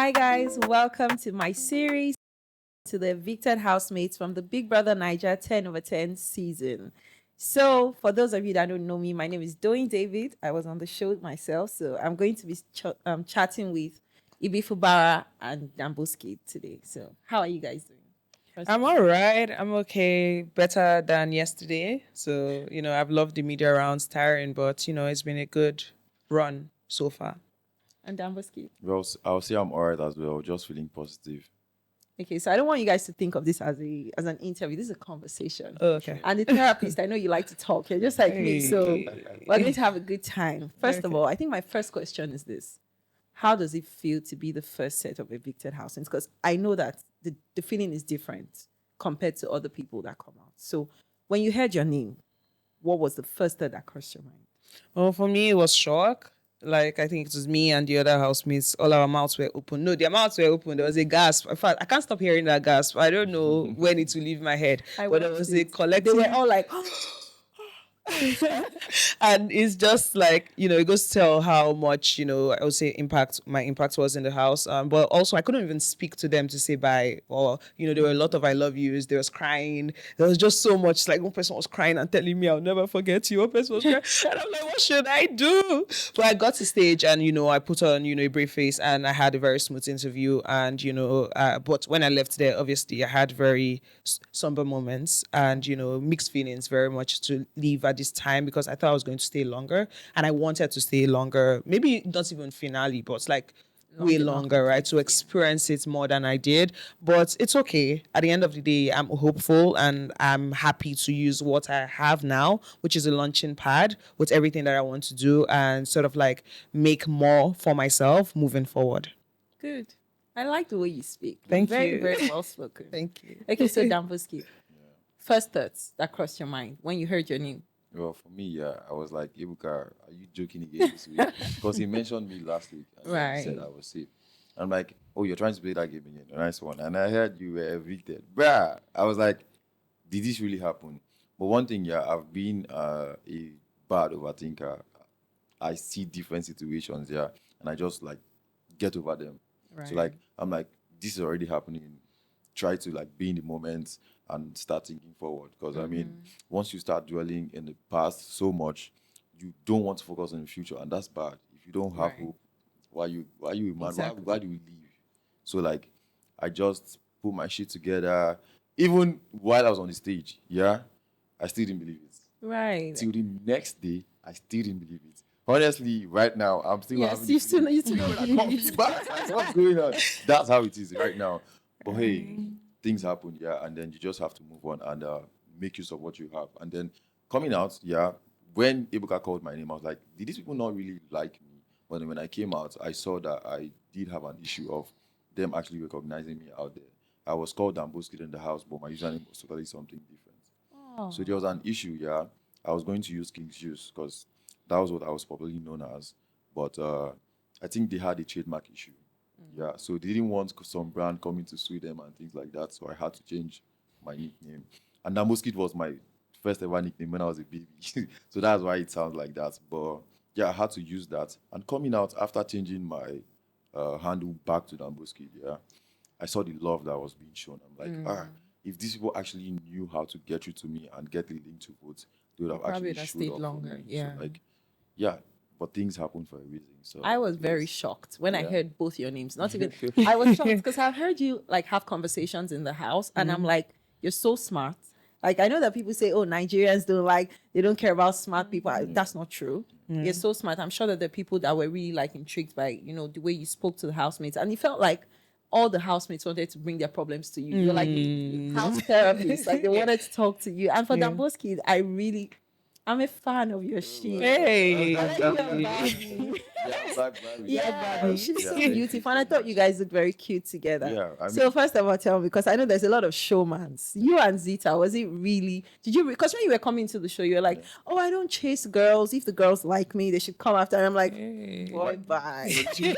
Hi, guys. Welcome to my series to the evicted housemates from the Big Brother Niger 10 over 10 season. So, for those of you that don't know me, my name is Doing David. I was on the show myself, so I'm going to be chatting with Ibifubara and Danboskid today. So, how are you guys doing? I'm all right. I'm okay. Better than yesterday. So, I've loved the media rounds, tiring, but, it's been a good run so far. And Danboskid. Well, I'll say I'm alright as well. Just feeling positive. Okay, so I don't want you guys to think of this as an interview. This is a conversation. Oh, okay. And the therapist, I know you like to talk. You're just like me, so we're going to have a good time. First of all, I think my first question is this: how does it feel to be the first set of evicted housemates? Because I know that the feeling is different compared to other people that come out. So when you heard your name, what was the first thought that crossed your mind? Well, for me, it was shock. Like, I think it was me and the other housemates. All our mouths were open. No, their mouths were open. There was a gasp. In fact, I can't stop hearing that gasp. I don't know when it will leave my head. But there was a collective. They were all like, and it's just like, it goes to tell how much, I would say my impact was in the house. But also I couldn't even speak to them to say bye, or, there were a lot of I love yous. There was crying. There was just so much. Like, one person was crying and telling me I'll never forget you. One person was crying. And I'm like, what should I do? But I got to stage and, I put on, a brave face, and I had a very smooth interview. And, but when I left there, obviously I had very somber moments and, mixed feelings very much to leave at this time, because I thought I was going to stay longer, and I wanted to stay longer, maybe not even finale, but like way longer, right? To experience it more than I did. But it's okay. At the end of the day, I'm hopeful and I'm happy to use what I have now, which is a launching pad with everything that I want to do, and sort of like make more for myself moving forward. Good. I like the way you speak. Thank very, you. Very well spoken. Thank you. Okay, so Danboskid, first thoughts that crossed your mind when you heard your name. Well, for me, I was like, Ibuka, are you joking again this week? Because he mentioned me last week. And Right. He said I was safe. I'm like, oh, you're trying to play that game again. A nice one. And I heard you were evicted. Bruh. I was like, did this really happen? But one thing, I've been a bad overthinker. I see different situations, and I just like get over them. Right. So like, I'm like, this is already happening. Try to like be in the moment and start thinking forward. Because I mean, once you start dwelling in the past so much, you don't want to focus on the future, and that's bad. If you don't have Right. hope, why you man? Exactly. Why do we leave? So like, I just put my shit together. Even while I was on the stage, I still didn't believe it. Right. Till the next day, I still didn't believe it. Honestly, right now, I'm still Yes, having you the still feeling, you still don't "When I believe come it." back, like, what's going on? That's how it is right now. But hey, things happen, and then you just have to move on and make use of what you have. And then coming out, when Ibuka called my name, I was like, did these people not really like me? But then when I came out, I saw that I did have an issue of them actually recognizing me out there. I was called Danboskid in the house, but my username was totally something different. So there was an issue, I was going to use King's Juice because that was what I was probably known as. But I think they had a trademark issue. So they didn't want some brand coming to sue them and things like that. So I had to change my nickname. And Danboskid was my first ever nickname when I was a baby. So that's why it sounds like that. But I had to use that. And coming out after changing my handle back to Danboskid, I saw the love that was being shown. I'm like, if these people actually knew how to get through to me and get the link to vote, they would have Probably actually would have showed stayed up for longer, me. yeah. So like, but things happen for a reason. So I was very yes. shocked when I Yeah. heard both your names. Not even I was shocked because I've heard you like have conversations in the house, and I'm like, you're so smart. Like I know that people say, oh, Nigerians they don't care about smart people. That's not true. You're so smart. I'm sure that there are people that were really like intrigued by, the way you spoke to the housemates. And it felt like all the housemates wanted to bring their problems to you. You're like house therapist. Like they wanted to talk to you. And for Danboskid, I'm a fan of your shit. Hey. I like your Barbie. Black Barbie. Yeah, she's so thank you beautiful. And so I thought much. you guys looked very cute together. Yeah, I So mean- first of all, tell me, because I know there's a lot of showmans. You and Zita, was it really? Did you? Because when you were coming to the show, you were like, "Oh, I don't chase girls. If the girls like me, they should come after." And I'm like, "Boy, bye." You're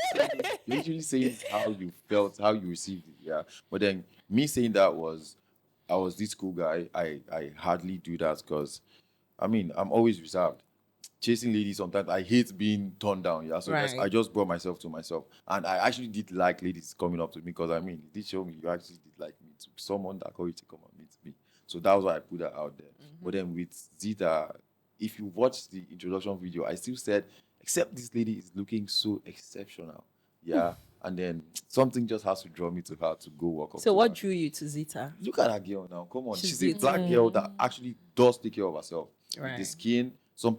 literally saying how you felt, how you received it, But then me saying that was, I was this cool guy. I hardly do that because, I mean, I'm always reserved. chasing ladies sometimes. I hate being turned down. Yeah, so Right. I just brought myself to myself, and I actually did like ladies coming up to me because I mean, it did show me you actually did like me to someone that called you to come and meet me. So that was why I put that out there. But then with Zita, if you watch the introduction video, I still said, except this lady is looking so exceptional. Yeah. And then something just has to draw me to her to go walk up. So to what her. drew you to Zita? Look at that girl now. Come on. She's She's a beautiful. black girl that actually does take care of herself. With the Right. skin.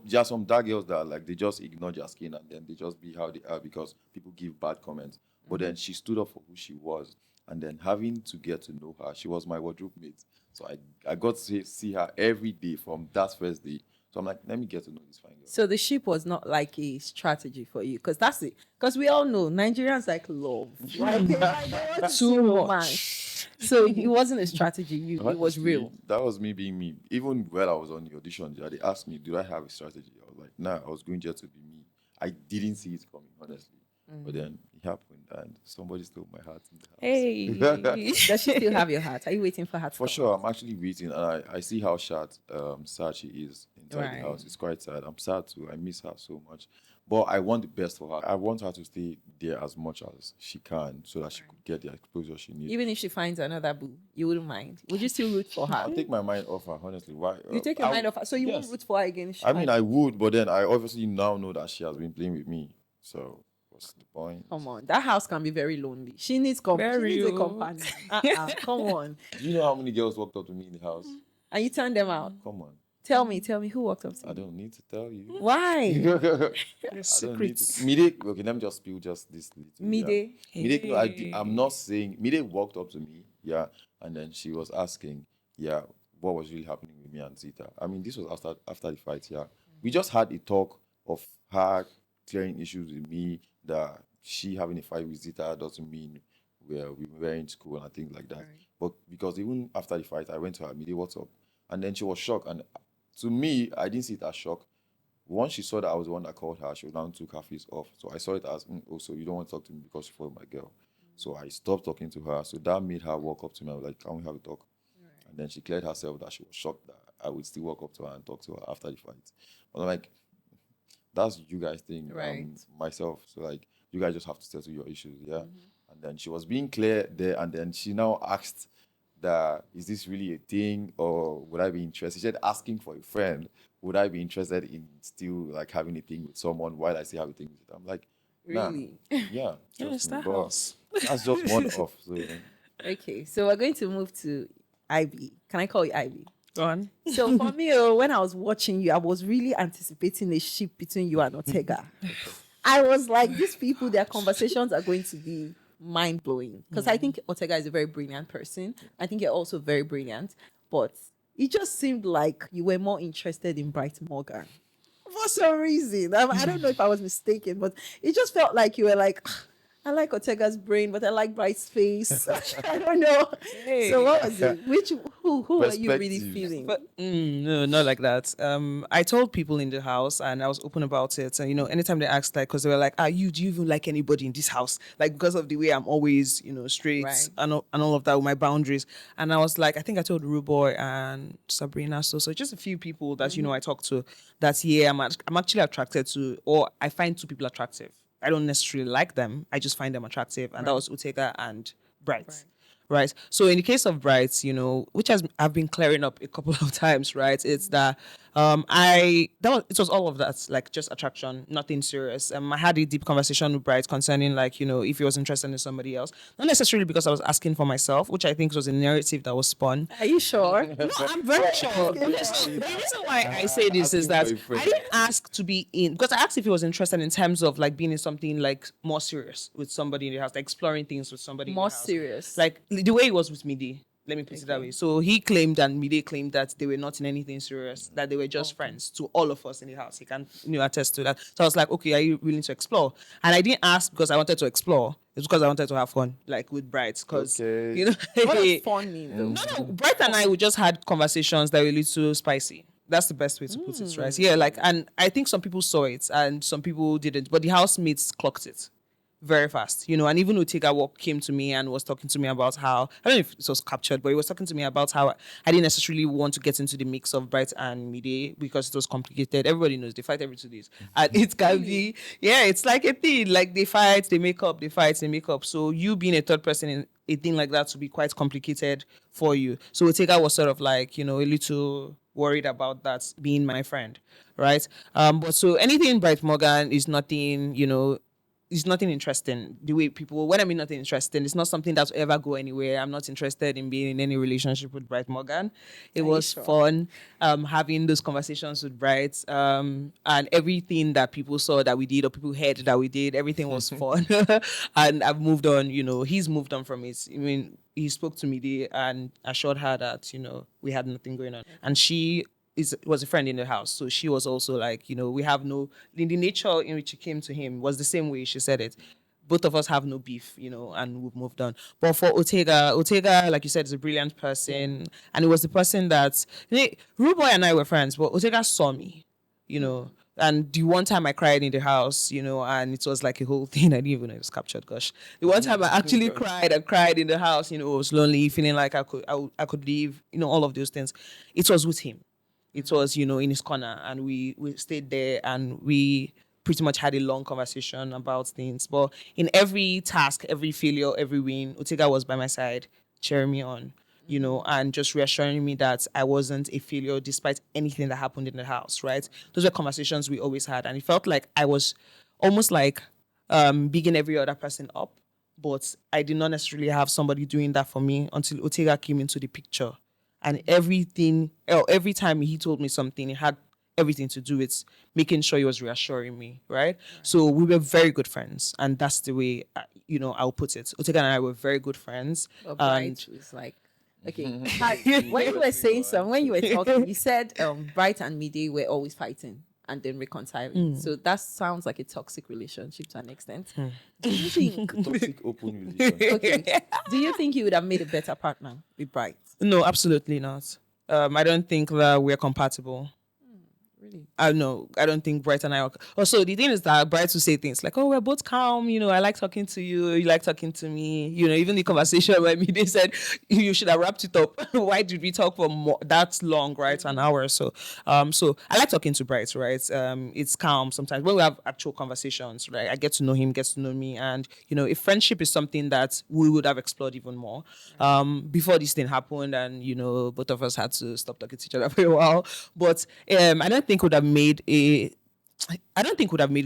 There are some dark girls that like they just ignore their skin and then they just be how they are because people give bad comments. But then she stood up for who she was. And then having to get to know her, she was my wardrobe mate. So I got to see her every day from that first day. So I'm like, let me get to know this fine girl. So the ship was not like a strategy for you, because that's it. Because we all know Nigerians like love. Like, they want to see romance. So it wasn't a strategy. It was Honestly, real. That was me being me. Even when I was on the audition, they asked me, "Do I have a strategy?" I was like, "Nah, I was going just to be me." I didn't see it coming, honestly. But then it happened, and somebody stole my heart in the house. Hey. Does she still have your heart? Are you waiting for her to For come? sure, I'm actually waiting, and I see how sad she is inside Right. the house. It's quite sad. I'm sad too. I miss her so much, but I want the best for her. I want her to stay there as much as she can, so that she could get the exposure she needs. Even if she finds another boo, you wouldn't mind. Would you still root for her? I'll take my mind off her. Honestly, why? You take your mind off her, so you won't yes. root for her again. I mean, I would, but then I obviously now know that she has been playing with me. So what's the point? Come on, that house can be very lonely. She needs Very She needs a old. companion. Come on, Do you know how many girls walked up to me in the house? and you turn them out. Come on, Tell me who walked up to I you? don't need to tell you. Why? I don't need Secrets. to. Mide, okay, let me just spill just this little. Mide. Yeah. Mide, no, I'm not saying. Mide walked up to me, yeah, and then she was asking, yeah, what was really happening with me and Zita. I mean, this was after the fight, yeah. We just had a talk of her clearing issues with me, that she having a fight with Zita doesn't mean we were in school and things like that. Right. But because even after the fight, I went to her, Mide, what's up? And then she was shocked. And to me, I didn't see it as shock. Once she saw that I was the one that called her, she now took her face off. So I saw it as, oh, so you don't want to talk to me because you followed my girl. So I stopped talking to her. So that made her walk up to me. I was like, can we have a talk? Right. And then she cleared herself that she was shocked that I would still walk up to her and talk to her after the fight. But I'm like, that's you guys thing, Right. myself. So like, you guys just have to settle your issues, yeah? And then she was being clear there, and then she now asked that, is this really a thing, or would I be interested? She said, asking for a friend, would I be interested in still like having a thing with someone while I still have a thing with it? I'm like, nah. Really? Yeah. Yes, trust me, that but house. that's just one off. So Okay, so we're going to move to Ivy. Can I call you Ivy? Go on. So for me, when I was watching you, I was really anticipating a ship between you and Ortega. I was like, these people, their conversations are going to be mind blowing, because I think Ortega is a very brilliant person. I think you're also very brilliant, but it just seemed like you were more interested in Bright Morgan for some reason. I don't know if I was mistaken, but it just felt like you were like, I like Ortega's brain, but I like Bright's face. I don't know. Hey. So what was it? Who are you really Perspectives. feeling? But no, not like that. I told people in the house, and I was open about it. And anytime they asked, like, because they were like, do you even like anybody in this house? Like, because of the way I'm always, straight Right. and all of that with my boundaries. And I was like, I think I told Ruboy and Sabrina, so just a few people that I talked to. That I'm actually attracted to, or I find two people attractive. I don't necessarily like them. I just find them attractive, and that was Utega and Bright. Right. So in the case of Bright, which I've been clearing up a couple of times, right? It's that it was all of that, like just attraction, nothing serious. I had a deep conversation with Bright concerning, like, if he was interested in somebody else, not necessarily because I was asking for myself, which I think was a narrative that was spun. Are you sure? No, I'm very sure. The reason why I say this is that I didn't ask to be in, because I asked if he was interested in terms of like being in something like more serious with somebody in the house, like exploring things with somebody in More the house. serious. Like the way it was with Midi. Let me put it that way. So he claimed and Mide claimed that they were not in anything serious, that they were just friends to all of us in the house. He can attest to that. So I was like, okay, are you willing to explore? And I didn't ask because I wanted to explore. It's because I wanted to have fun, like with Bright. Because, Okay. What does fun mean, though? No, Bright and I, we just had conversations that were a little spicy. That's the best way to put it, right? Yeah, like, and I think some people saw it and some people didn't, but the housemates clocked it very fast, and even Utega came to me and was talking to me about how, I don't know if it was captured, but he was talking to me about how I didn't necessarily want to get into the mix of Bright and Mide because it was complicated. Everybody knows they fight every 2 days. And it can be, it's like a thing. Like they fight, they make up, they fight, they make up. So you being a third person in a thing like that to be quite complicated for you. So Utega was sort of like, a little worried about that being my friend, right? But so anything Bright Morgan is nothing, it's nothing interesting. The way people, when I mean nothing interesting, it's not something that will ever go anywhere. I'm not interested in being in any relationship with Bright Morgan. It was fun having those conversations with Bright, and everything that people saw that we did or people heard that we did, everything was fun. And I've moved on, he's moved on from it. I mean, he spoke to me and assured her that, we had nothing going on. And she was a friend in the house. So she was also like, we have no, in the nature in which she came to him was the same way she said it. Both of us have no beef, and we've moved on. But for Otega, like you said, is a brilliant person. And it was the person that, Ruboy and I were friends, but Otega saw me, And the one time I cried in the house, and it was like a whole thing. I didn't even know it was captured. Gosh, the one time I actually cried in the house. I was lonely, feeling like I could leave. All of those things. It was with him. It was, in his corner, and we stayed there, and we pretty much had a long conversation about things. But in every task, every failure, every win, Otega was by my side, cheering me on, and just reassuring me that I wasn't a failure despite anything that happened in the house, right? Those were conversations we always had. And it felt like I was almost like bigging every other person up. But I did not necessarily have somebody doing that for me until Otega came into the picture. And every time he told me something, it had everything to do with making sure he was reassuring me, right? So we were very good friends. And that's the way, I'll put it. Otega and I were very good friends. But Bright was like, okay. When you were saying something, when you were talking, you said Bright and Mide were always fighting and then reconciling. So that sounds like a toxic relationship to an extent. Do you think Toxic open relationship. okay? Do you think you would have made a better partner with Bright? No, absolutely not. I don't think that we're compatible. Really? No, I don't think Bright and I are. Also, the thing is that Bright will say things like, "Oh, we're both calm. I like talking to you. You like talking to me. Even the conversation where they said you should have wrapped it up. Why did we talk for that long, right? An hour or so. So I like talking to Bright, right? It's calm sometimes when we have actual conversations, right? I get to know him, gets to know me, and if friendship is something that we would have explored even more before this thing happened, and both of us had to stop talking to each other for a while. But I don't think would have made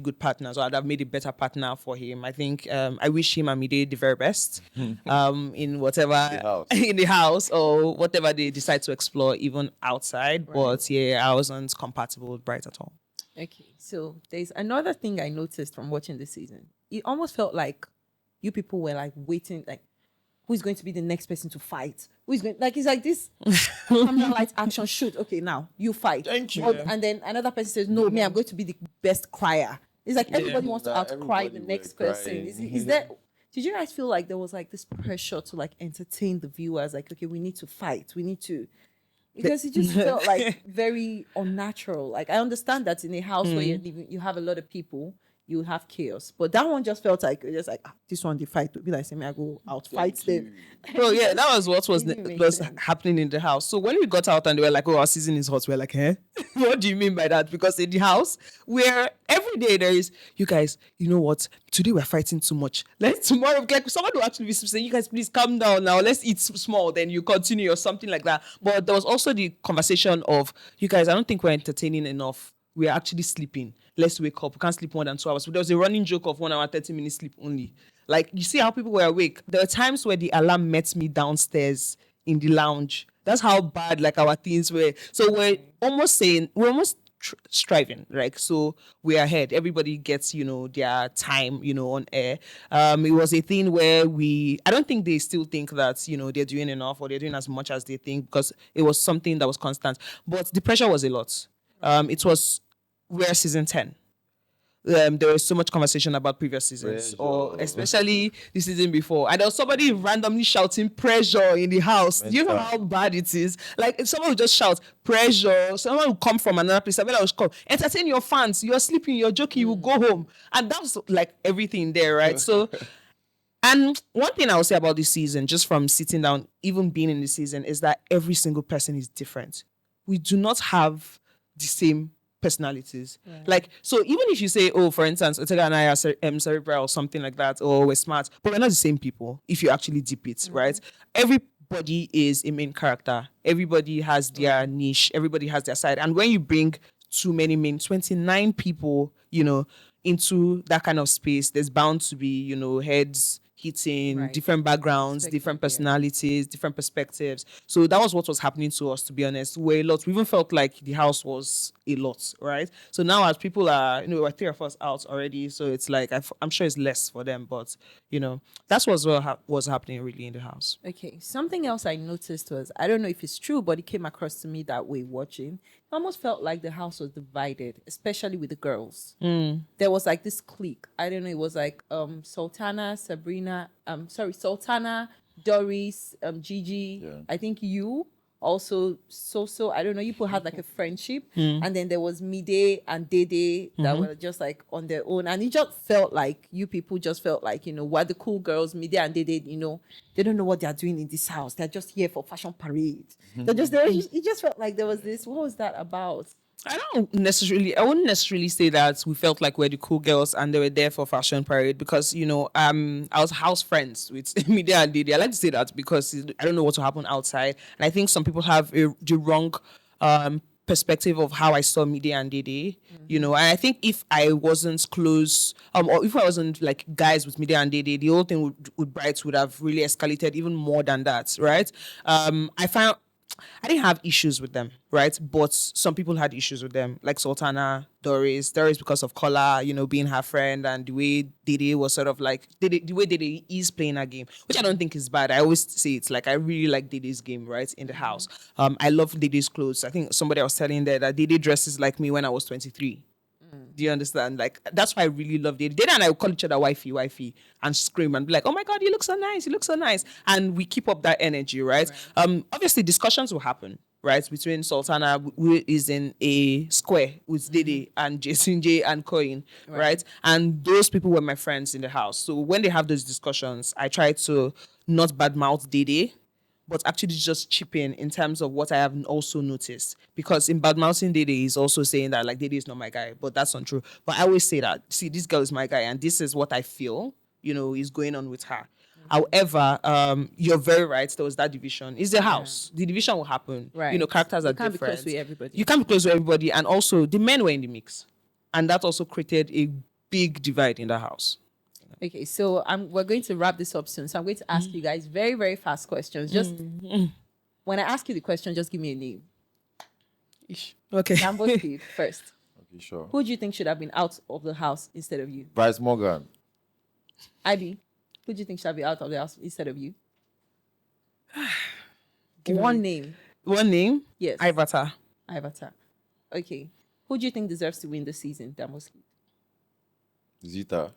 good partners, or I'd have made a better partner for him. I think I wish him and Mide the very best in whatever in the house or whatever they decide to explore, even outside. Right. But I wasn't compatible with Bright at all. Okay, so there's another thing I noticed from watching this season. It almost felt like you people were like waiting, like who's going to be the next person to fight? Who's going, like, it's like this camera light action shoot. Okay, now you fight. Thank you. And then another person says, no, me, I'm going to be the best crier. It's like everybody wants to outcry the next person. Is there, did you guys feel like there was like this pressure to like entertain the viewers? Like, okay, we need to fight. We need to, because it just felt like very unnatural. Like, I understand that in a house where you're living, you have a lot of people, you have chaos. But that one just felt like, just like, this one, the fight would be like, say, me, I go out, fight them. Bro, yeah, that was what was happening in the house. So when we got out and they were like, oh, our season is hot, we're like, what do you mean by that? Because in the house, where every day there is, you guys, you know what? Today we're fighting too much. Let's tomorrow, like someone will actually be saying, you guys, please calm down now. Let's eat small, then you continue or something like that. But there was also the conversation of, you guys, I don't think we're entertaining enough. We're actually sleeping. Let's wake up. We can't sleep more than 2 hours. So there was a running joke of 1 hour, 30 minutes sleep only. Like, you see how people were awake. There were times where the alarm met me downstairs in the lounge. That's how bad, like, our things were. So we're almost striving, right? So we're ahead. Everybody gets, their time, on air. It was a thing where I don't think they still think that, they're doing enough or they're doing as much as they think, because it was something that was constant. But the pressure was a lot. We're season 10. there was so much conversation about previous seasons, or especially the season before. And there was somebody randomly shouting pressure in the house. Do you know how bad it is? Like, if someone would just shout pressure, someone would come from another place, somebody would come, entertain your fans, you're sleeping, you're joking, you will go home. And that was like everything there, right? So, and one thing I will say about this season, just from sitting down, even being in the season, is that every single person is different. We do not have the same personalities. Right. Like, so even if you say, oh, for instance, Otega and I are cerebral or something like that, or we're smart, but we're not the same people if you actually deep it, right? Everybody is a main character. Everybody has their niche. Everybody has their side. And when you bring too many 29 people, into that kind of space, there's bound to be, heads hitting, Right. different backgrounds, different personalities, different perspectives. So that was what was happening to us, to be honest. We're a lot. We even felt like the house was a lot, right? So now as people are, we're 3 of us out already, so it's like, I'm sure it's less for them, but, that's what was happening really in the house. Okay, something else I noticed was, I don't know if it's true, but it came across to me that way watching. It almost felt like the house was divided, especially with the girls. There was like this clique. I don't know, it was like Sultana, Doris, Gigi, I think you also so I don't know, you people had like a friendship, and then there was Mide and Dede that were just like on their own, and it just felt like you people just felt like, we're the cool girls. Mide and Dede, they don't know what they're doing in this house, they're just here for fashion parade. It just felt like there was this, what was that about? I wouldn't necessarily say that we felt like we're the cool girls and they were there for fashion parade, because, I was house friends with Media and Didi. I like to say that because I don't know what will happen outside. And I think some people have the wrong perspective of how I saw Media and Didi, and I think if I wasn't close, or if I wasn't like guys with Media and Didi, the whole thing with Brights would have really escalated even more than that, right? I didn't have issues with them, right? But some people had issues with them, like Sultana, Doris because of Kola, being her friend, and the way Dede was sort of like, the way Dede is playing her game, which I don't think is bad. I always say it's like, I really like Dede's game, right, in the house. I love Dede's clothes. I think somebody was telling there that Dede dresses like me when I was 23. Do you understand? Like, that's why I really love Dede. Dede and I would call each other wifey, and scream and be like, oh my God, you look so nice. And we keep up that energy, right? Obviously, discussions will happen, right? Between Sultana, who is in a square with Dede, and Jason J and Coin, right? And those people were my friends in the house. So when they have those discussions, I try to not badmouth Dede, but actually just chip in terms of what I have also noticed. Because in badmouthing Dede, he's also saying that, like, Dede is not my guy, but that's not true. But I always say that, see, this girl is my guy, and this is what I feel, is going on with her. However, you're very right, there was that division. It's the house. The division will happen. Right. Characters are different. You can't be close with everybody. You can't be close with everybody. And also, the men were in the mix. And that also created a big divide in the house. Okay, so we're going to wrap this up soon. So I'm going to ask you guys very, very fast questions. Just when I ask you the question, just give me a name. Okay. Danboskid first. Okay, sure. Who do you think should have been out of the house instead of you? Bryce Morgan. Ivy, who do you think should be out of the house instead of you? One name. One name? Yes. Ivata. Okay. Who do you think deserves to win this season, Danboskid? Zita.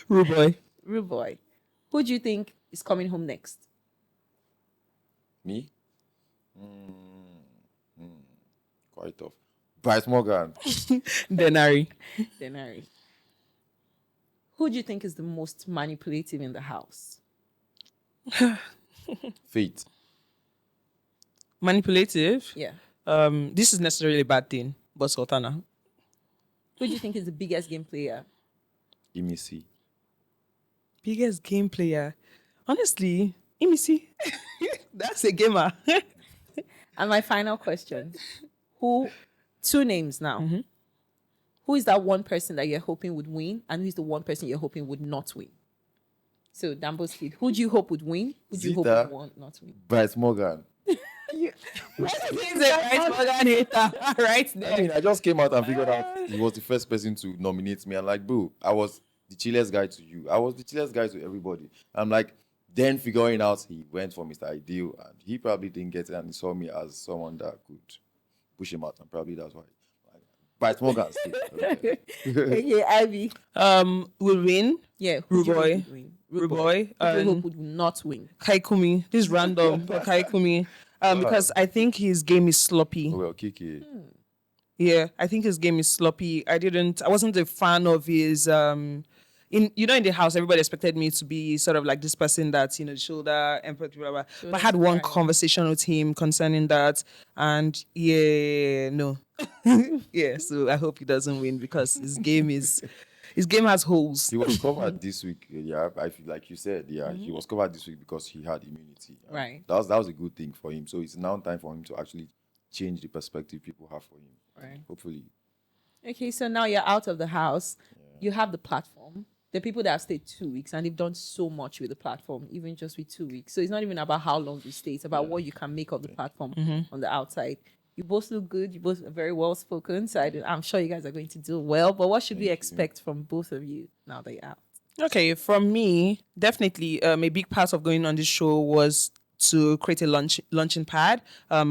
Ruboy. Who do you think is coming home next? Me? Quite tough. Bryce Morgan. Denari. Who do you think is the most manipulative in the house? Faith. Manipulative? Yeah. This is necessarily a bad thing, but Sultana. Who do you think is the biggest game player? Imisi. Biggest game player? Honestly, Imisi. That's a gamer. And my final question. Two names now. Who is that one person that you're hoping would win, and who's the one person you're hoping would not win? So, Danboskid, who do you hope would win? Who do you hope would not win? Bryce Morgan. Right there. I mean, I just came out and figured out he was the first person to nominate me. And like, bro, I was the chillest guy to you. I was the chillest guy to everybody. I'm like, then figuring out he went for Mr. Ideal, and he probably didn't get it, and he saw me as someone that could push him out, and probably that's why. But small guns too. Okay. Okay, Ivy. Will win. Yeah, who do you Ruboy. hope would win? Ruboy. Who do you hope And would not win? Kaikumi. This is random, but Kaikumi. Because I think his game is sloppy. Well, Kiki. Yeah, I think his game is sloppy. I wasn't a fan of his in the house everybody expected me to be sort of like this person that's shoulder empathy, blah, blah. But I had one conversation with him concerning that, and yeah, no. Yeah, so I hope he doesn't win because his game has holes. He was covered this week. Yeah, I feel like you said. Yeah, he was covered this week because he had immunity. Right. That was a good thing for him. So it's now time for him to actually change the perspective people have for him. Right. Hopefully. Okay, so now you're out of the house. You have the platform. The people that have stayed 2 weeks and they've done so much with the platform, even just with 2 weeks. So it's not even about how long you stay. It's about what you can make of the platform on the outside. You both look good. You both are very well spoken. So I'm sure you guys are going to do well. But what should we expect from both of you now that you're out? Okay, from me, definitely a big part of going on this show was to create a launching pad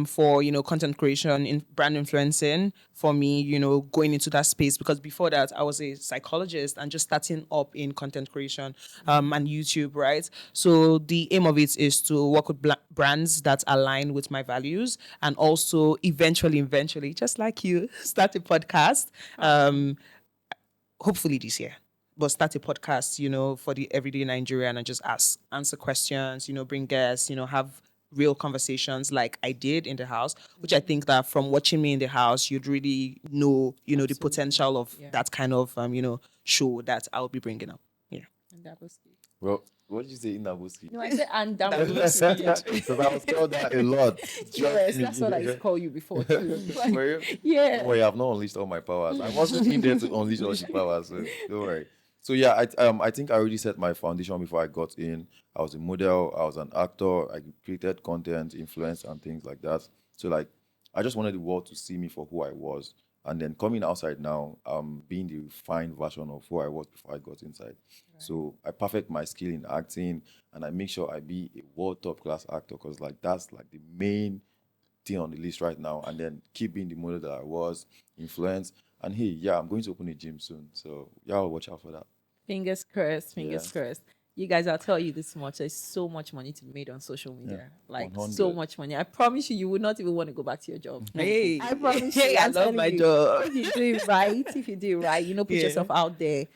for content creation in brand influencing for me, going into that space, because before that I was a psychologist and just starting up in content creation and YouTube, right? So the aim of it is to work with brands that align with my values, and also eventually just like you, start a podcast hopefully this year. But start a podcast, for the everyday Nigerian, and just answer questions, bring guests, have real conversations like I did in the house, which I think that from watching me in the house, you'd really know, the potential of that kind of, show that I'll be bringing up. Yeah. And Danboskid. Well, what did you say in Danboskid? No, I said and Danboskid. Because I was called that a lot. Yes, that's what I used to call you before too. Were you? Yeah. Well, I have not unleashed all my powers. I wasn't in there to unleash all the powers, so don't worry. So yeah, I think I already set my foundation before I got in. I was a model, I was an actor, I created content, influence, and things like that. So like, I just wanted the world to see me for who I was. And then coming outside now, being the refined version of who I was before I got inside. Right. So I perfect my skill in acting, and I make sure I be a world top class actor, because like that's like the main thing on the list right now. And then keep being the model that I was, influence. And hey, yeah, I'm going to open a gym soon. So y'all watch out for that. Fingers crossed, fingers crossed. You guys, I'll tell you this much. There's so much money to be made on social media. Like 100. so much money. I promise you would not even want to go back to your job. Hey, I promise you. I love my job. If you do it right, put yourself out there.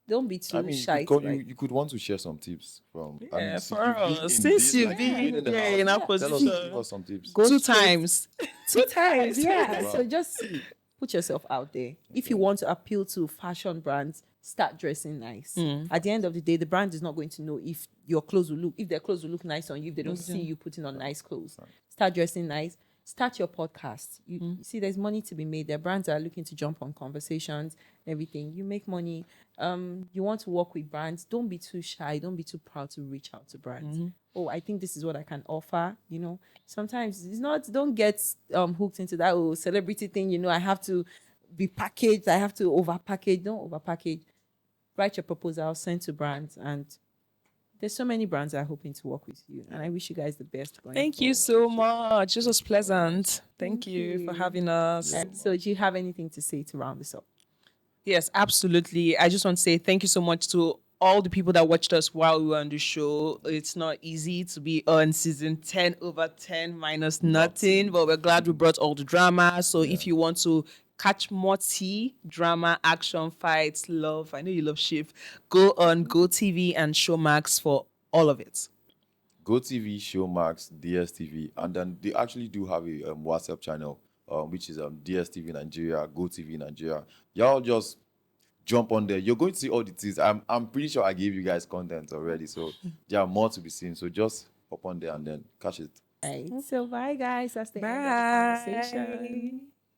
Don't be too shy. You could want to share some tips from. Yeah, for us. Since you've been in our position. Give us some tips. Go 2 times. 2 times, yeah. Wow. So just put yourself out there. If you want to appeal to fashion brands, start dressing nice. At the end of the day, the brand is not going to know if their clothes will look nice on you if they don't see you putting on nice clothes. Start dressing nice. Start your podcast. You see, there's money to be made. There are brands that are looking to jump on conversations, everything. You make money. You want to work with brands. Don't be too shy. Don't be too proud to reach out to brands. Oh, I think this is what I can offer. Sometimes it's not. Don't get hooked into that celebrity thing. I have to be packaged. I have to overpackage. Don't overpackage. Write your proposal, send to brands, and there's so many brands that are hoping to work with you. And I wish you guys the best. Thank you so much. This was pleasant. Thank you for having us. So do you have anything to say to round this up? Yes, absolutely. I just want to say thank you so much to all the people that watched us while we were on the show. It's not easy to be on season 10 over 10 minus nothing, but we're glad we brought all the drama. So if you want to catch more tea, drama, action, fights, love, I know you love Shift, go on GoTV and Showmax for all of it. GoTV, Showmax, DSTV, and then they actually do have a WhatsApp channel, which is DSTV Nigeria, GoTV Nigeria. Y'all just jump on there. You're going to see all the teas. I'm pretty sure I gave you guys content already, so there are more to be seen. So just hop on there and then catch it. All right. So bye, guys. That's the end of the conversation.